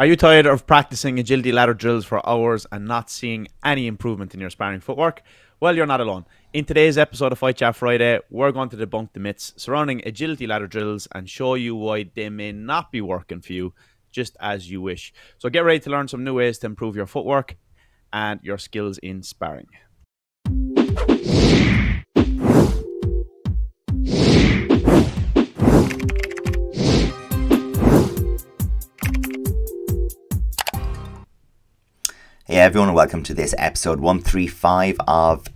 Are you tired of practicing agility ladder drills for hours and not seeing any improvement in your sparring footwork? Well, you're not alone. In today's episode of Fight Chat Friday, we're going to debunk the myths surrounding agility ladder drills and show you why they may not be working for you just as you wish. So get ready to learn some new ways to improve your footwork and your skills in sparring. Hey everyone, welcome to this episode 135 of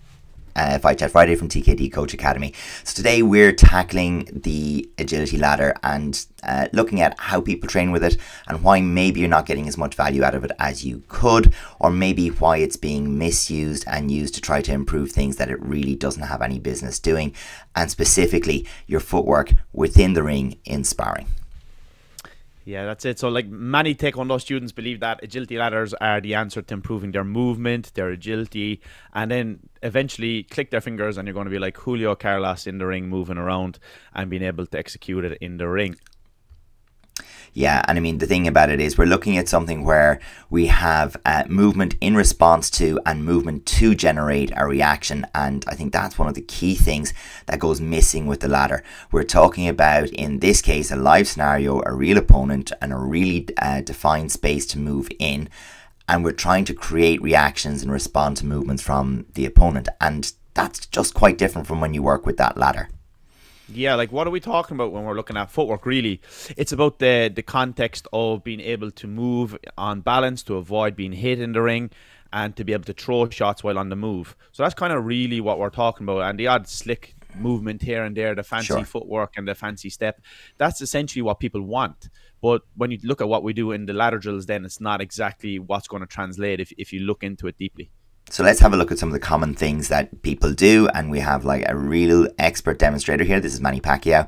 Fight Chat Friday from TKD Coach Academy. So today we're tackling the agility ladder and looking at how people train with it and why maybe you're not getting as much value out of it as you could, or maybe why it's being misused and used to try to improve things that it really doesn't have any business doing, and specifically your footwork within the ring in sparring. Yeah, that's it. So like many Taekwondo students believe that agility ladders are the answer to improving their movement, their agility, and then eventually click their fingers and you're going to be like Julio Carlos in the ring, moving around and being able to execute it in the ring. Yeah, and I mean, the thing about it is we're looking at something where we have movement in response to and movement to generate a reaction. And I think that's one of the key things that goes missing with the ladder. We're talking about, in this case, a live scenario, a real opponent, and a really defined space to move in. And we're trying to create reactions and respond to movements from the opponent. And that's just quite different from when you work with that ladder. Yeah, like what are we talking about when we're looking at footwork, really? It's about the context of being able to move on balance, to avoid being hit in the ring, and to be able to throw shots while on the move. So that's kind of really what we're talking about. And the odd slick movement here and there, the fancy footwork and the fancy step, that's essentially what people want. But when you look at what we do in the ladder drills, then it's not exactly what's going to translate if you look into it deeply. So let's have a look at some of the common things that people do, and we have like a real expert demonstrator here. This is Manny Pacquiao.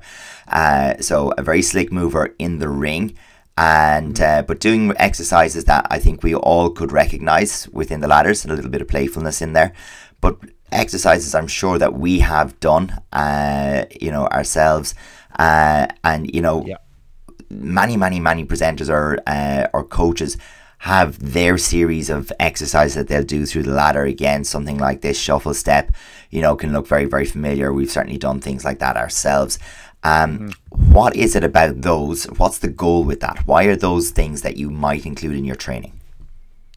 So a very slick mover in the ring, and but doing exercises that I think we all could recognize within the ladders, and a little bit of playfulness in there. But exercises I'm sure that we have done, ourselves, and many presenters or coaches have their series of exercises that they'll do through the ladder. Again, something like this shuffle step, can look very, very familiar. We've certainly done things like that ourselves. What is it about those? What's the goal with that? Why are those things that you might include in your training?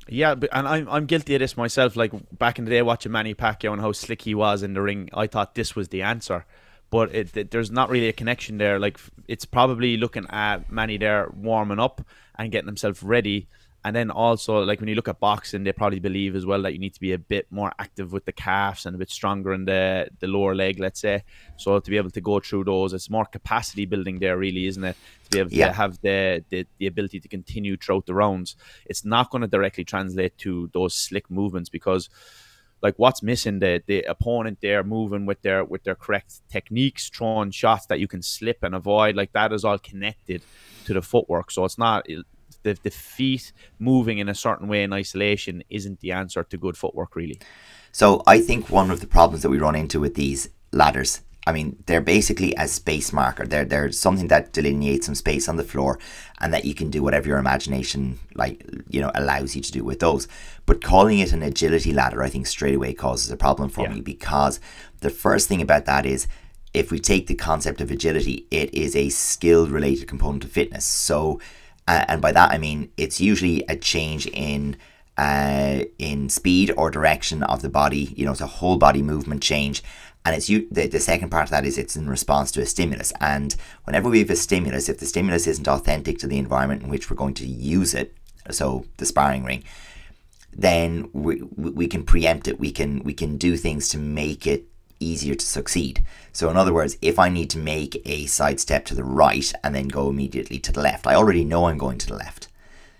Yeah, and I'm guilty of this myself. Like back in the day, watching Manny Pacquiao and how slick he was in the ring, I thought this was the answer. But there's not really a connection there. Like it's probably looking at Manny there warming up and getting himself ready. And then also, like when you look at boxing, they probably believe as well that you need to be a bit more active with the calves and a bit stronger in the lower leg, let's say. So to be able to go through those, it's more capacity building there, really, isn't it? To be able to have the ability to continue throughout the rounds. It's not going to directly translate to those slick movements because, like, what's missing? The opponent there moving with their correct techniques, throwing shots that you can slip and avoid. Like that is all connected to the footwork. So it's not. The feet moving in a certain way in isolation isn't the answer to good footwork, really. So I think one of the problems that we run into with these ladders, I mean, they're basically a space marker. They're something that delineates some space on the floor and that you can do whatever your imagination allows you to do with those. But calling it an agility ladder, I think straight away causes a problem for me, because the first thing about that is, if we take the concept of agility, it is a skill-related component of fitness. So and by that I mean it's usually a change in speed or direction of the body. It's a whole body movement change, and it's the second part of that is it's in response to a stimulus. And whenever we have a stimulus, if the stimulus isn't authentic to the environment in which we're going to use it, so the sparring ring, then we can preempt it. We can do things to make it easier to succeed. So in other words, if I need to make a side step to the right and then go immediately to the left, I already know I'm going to the left.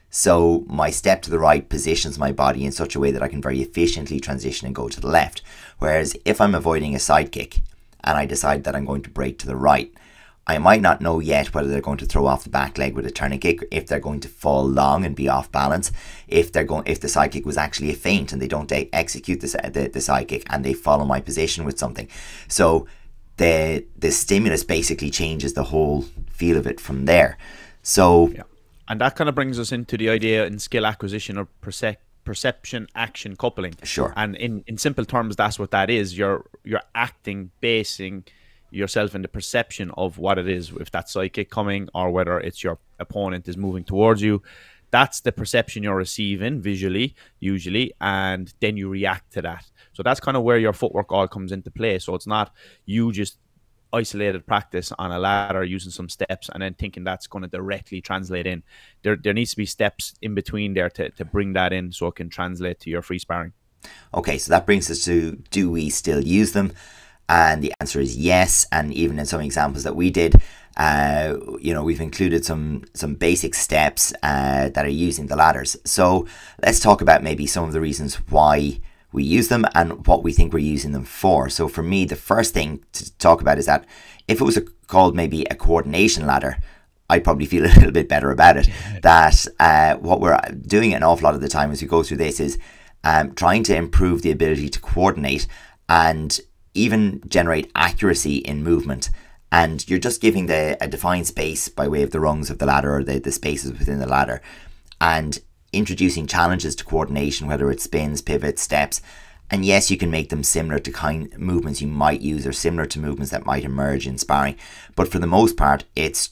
So my step to the right positions my body in such a way that I can very efficiently transition and go to the left. Whereas if I'm avoiding a side kick and I decide that I'm going to break to the right, I might not know yet whether they're going to throw off the back leg with a turning kick, if they're going to fall long and be off balance, if the side kick was actually a feint and they don't execute the side kick and they follow my position with something. So the stimulus basically changes the whole feel of it from there. So And that kind of brings us into the idea in skill acquisition or perception action coupling. Sure. And in simple terms, that's what that is. You're acting, basing yourself in the perception of what it is, if that's psychic coming or whether it's your opponent is moving towards you. That's the perception you're receiving visually, usually, and then you react to that. So that's kind of where your footwork all comes into play. So it's not you just isolated practice on a ladder using some steps and then thinking that's going to directly translate in. There needs to be steps in between there to bring that in so it can translate to your free sparring. Okay, so that brings us to, do we still use them? And the answer is yes. And even in some examples that we did, we've included some basic steps that are using the ladders. So let's talk about maybe some of the reasons why we use them and what we think we're using them for. So for me, the first thing to talk about is that if it was called maybe a coordination ladder, I'd probably feel a little bit better about it. That what we're doing an awful lot of the time as we go through this is trying to improve the ability to coordinate and even generate accuracy in movement. And you're just giving a defined space by way of the rungs of the ladder or the spaces within the ladder, and introducing challenges to coordination, whether it's spins, pivots, steps. And yes, you can make them similar to movements you might use or similar to movements that might emerge in sparring. But for the most part, it's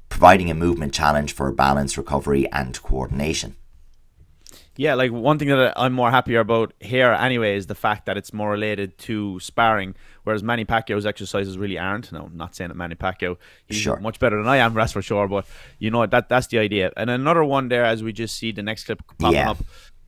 providing a movement challenge for balance, recovery, and coordination. Yeah, like one thing that I'm more happier about here anyway is the fact that it's more related to sparring, whereas Manny Pacquiao's exercises really aren't. No, I'm not saying that Manny Pacquiao, he's much better than I am, that's for sure, but that's the idea. And another one there, as we just see the next clip popping up,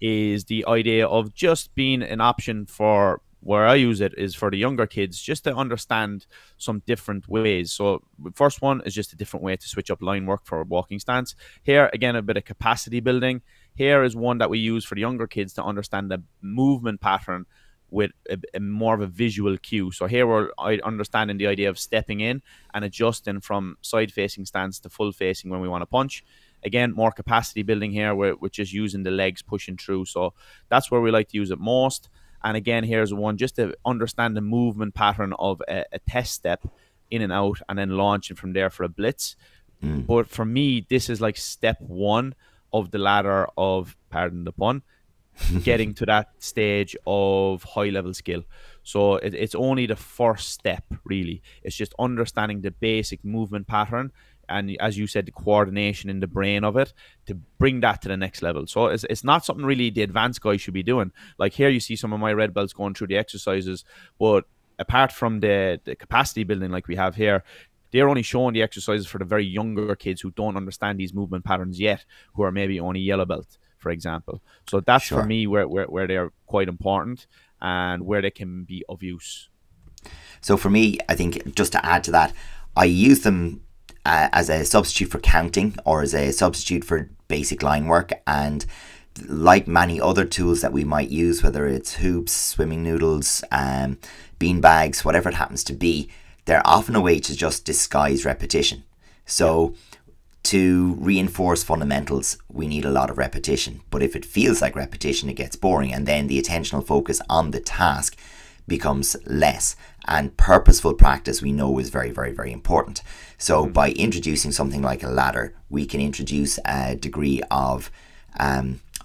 is the idea of just being an option for where I use it is for the younger kids, just to understand some different ways. So first one is just a different way to switch up line work for a walking stance. Here, again, a bit of capacity building. Here is one that we use for the younger kids to understand the movement pattern with a more of a visual cue. So here we're understanding the idea of stepping in and adjusting from side-facing stance to full-facing when we want to punch. Again, more capacity building here with just using the legs pushing through. So that's where we like to use it most. And again, here's one just to understand the movement pattern of a test step in and out and then launching from there for a blitz. But for me, this is like step one of the ladder of, pardon the pun, getting to that stage of high level skill. So it's only the first step, really. It's just understanding the basic movement pattern and, as you said, the coordination in the brain of it to bring that to the next level. So it's not something really the advanced guy should be doing. Like here you see some of my red belts going through the exercises, but apart from the capacity building like we have here, they're only showing the exercises for the very younger kids who don't understand these movement patterns yet, who are maybe only yellow belt, for example. So that's for me where they're quite important and where they can be of use. So for me, I think just to add to that, I use them as a substitute for counting or as a substitute for basic line work. And like many other tools that we might use, whether it's hoops, swimming noodles, bean bags, whatever it happens to be, they're often a way to just disguise repetition. So to reinforce fundamentals, we need a lot of repetition. But if it feels like repetition, it gets boring, and then the attentional focus on the task becomes less. And purposeful practice, we know, is very, very, very important. So by introducing something like a ladder, we can introduce a degree of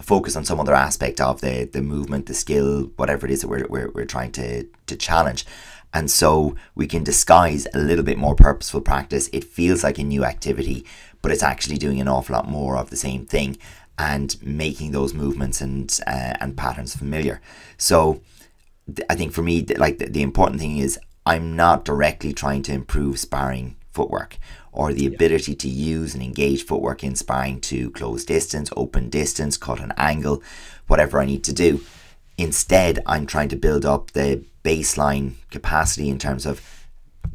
focus on some other aspect of the movement, the skill, whatever it is that we're trying to challenge. And so we can disguise a little bit more purposeful practice. It feels like a new activity, but it's actually doing an awful lot more of the same thing and making those movements and patterns familiar. So I think for me, like the important thing is I'm not directly trying to improve sparring footwork or the ability to use and engage footwork in sparring to close distance, open distance, cut an angle, whatever I need to do. Instead, I'm trying to build up the baseline capacity in terms of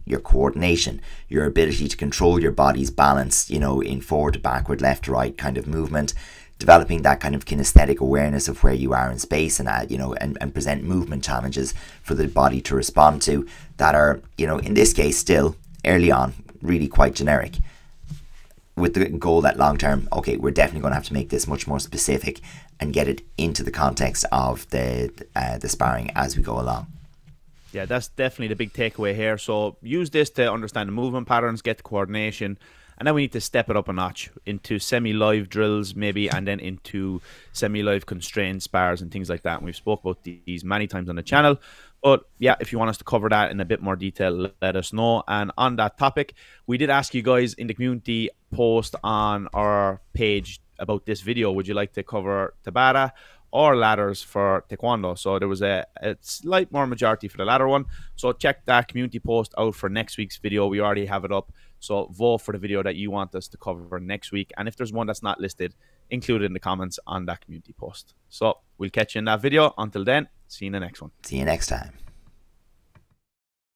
your coordination, your ability to control your body's balance, in forward to backward, left to right kind of movement, developing that kind of kinesthetic awareness of where you are in space and and present movement challenges for the body to respond to that are, in this case, still early on, really quite generic, with the goal that long term, okay, we're definitely going to have to make this much more specific and get it into the context of the sparring as we go along. Yeah, that's definitely the big takeaway here. So use this to understand the movement patterns, get the coordination, And then we need to step it up a notch into semi-live drills maybe, and then into semi-live constrained spars and things like that. And we've spoke about these many times on the channel. But yeah, if you want us to cover that in a bit more detail, let us know. And on that topic, we did ask you guys in the community post on our page about this video, would you like to cover Tabata or ladders for Taekwondo? So there was a slight more majority for the latter one. So check that community post out for next week's video. We already have it up. So vote for the video that you want us to cover next week. And if there's one that's not listed, include it in the comments on that community post. So we'll catch you in that video. Until then, see you in the next one. See you next time.